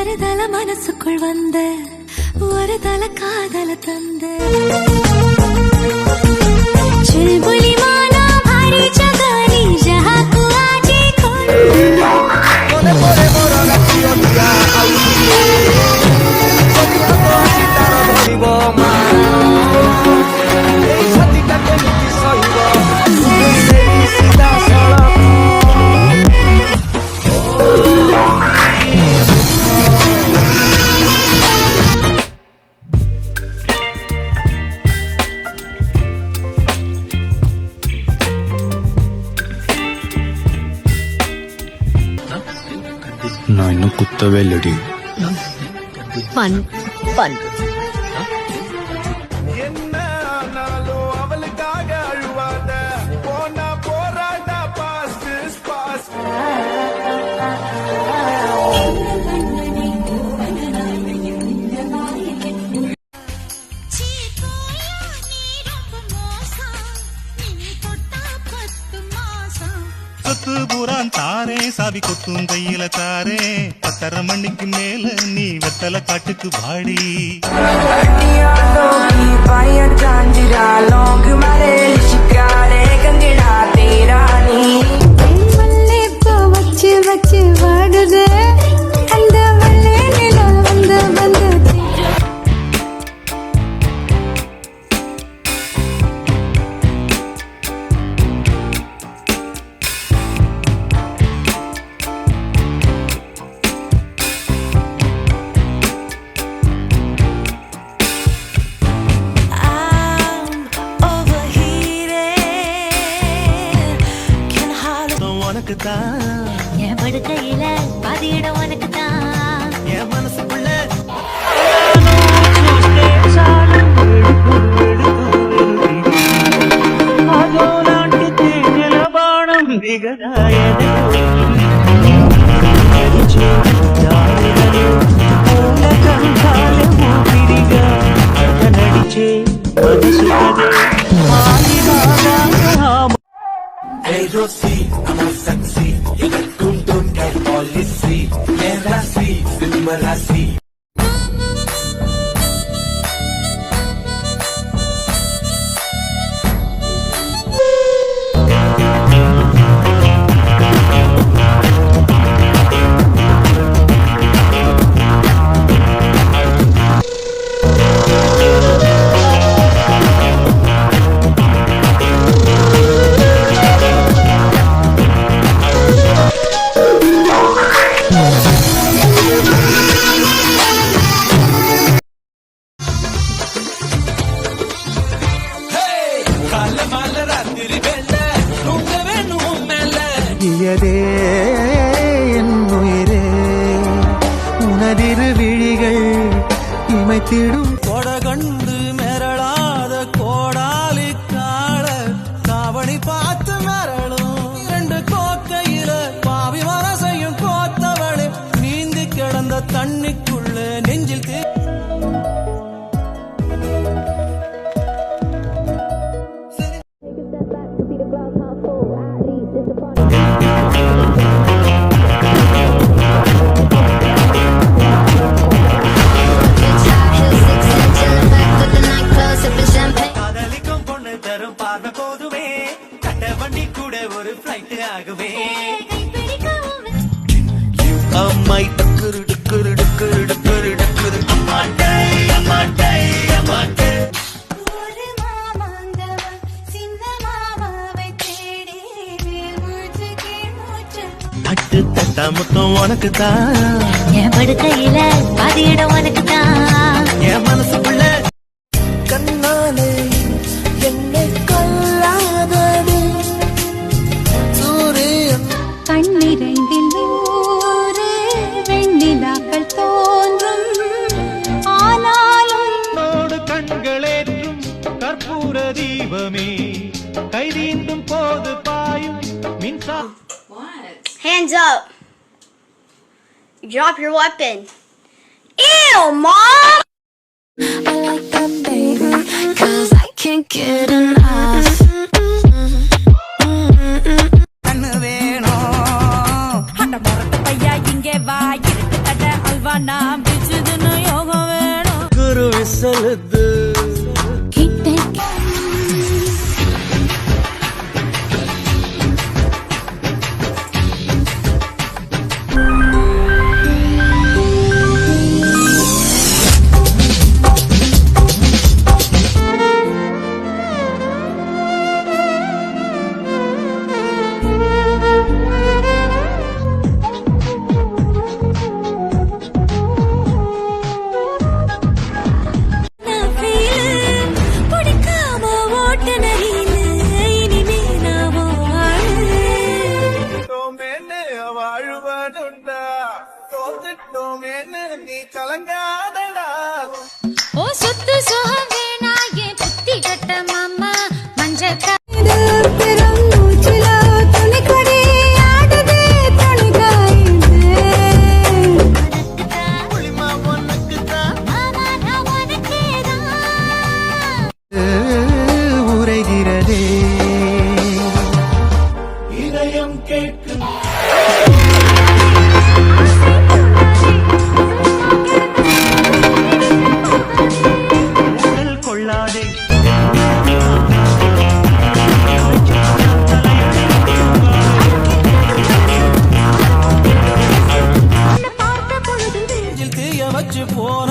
ஒரு தல மனசுக்குள் வந்த ஒரு தல காதல தந்த चुलबुली माना भारी जगानी जहाँ को आजे कोने पोरे मोरा लक्ष्य दिया நான் இன்னும் குத்தவே இல்லடி. ஃபன் ஃபன் என்ன ஆனாலும் அவளுக்காக அழுவாத போனா போராடா பாஸ்ட் பாஸ்ட் கொத்து பூரான் தாரே சாவி கொத்தும் கையில தாரே 10:30 மணிக்கு மேல நீ வெத்தல காட்டுக்கு வாடி வச்சு வச்சு வாடுது அந்த வள்ளே நிலா வந்து வந்து உனக்கு தான் என் படுக்கையில பாதியிடம் உனக்கு தான் என் மனசுக்குள்ள Hey Rosie, I'm a sexy. You got kundun kay policy. Merasi, simmerasi. என்னுயிரே உனதிரு விழிகள் இமைத்திடும் கொடகண்டு மிரளாத கோடாலி கால காவணி பார்த்து மிரளும் 2 கோக்கையில பாவி மனசையும் கோத்தவளே நீந்தி கிடந்த தண்ணிக்குள்ள நெஞ்சில் காதலிக்கும் பொண்ணு தரும் பார்வை போதுமே கட்ட வண்டி கூட ஒரு ஃபிளைட் ஆகுமே அம்மாய் டக்குரு டக்குரு டக்குரு டக்குரு டக்குரு அம்மாட்டை அம்மாட்டை அம்மாட்டை ஒரு மாமாந்தவன் சின்ன மாமாவை தேடி மூச்சு மூச்சு தட்டு தட்டா மொத்தம் உனக்கு தான் என் படுக்கையில பாதியிடம் உனக்கு தான் என் மனசுக்குள்ள கண்ணாலே என்னை கொல்லாதது சூரியன் கண்ணிரைந்தில் நூறு வெண்ணிலாக்கள் தோன்றும் ஆனாலும் கண்களேற்றும் கற்பூர தீபமே கைதீந்தும் போது பாயும் மின்சா Hands up. Drop your weapon. Ew, Mom! I like that baby, 'cause I can't get enough. கண்ணு வேணும் அட மரத்து பையா இங்கே வா இருட்டு கடை அல்வா மண்ணா பிச்சுதுன்னு யோகம் வேணும். குரு விசலுது கிட்ட நான் feel பிடிக்காம ஓட்ட நரியில இனிமே நான் வாழு. தோமேன்னு வாழ்வதுண்டா தோத்துட்டோமேன்னு நீ கலங்காதடா ஓ சொத்து சுகம் வேணா என் புத்தி கட்ட மாமா மஞ்சள் உரைகிறதே இதயம் கேட்கும் உடல் கொள்ளாதே தீய வச்சு போன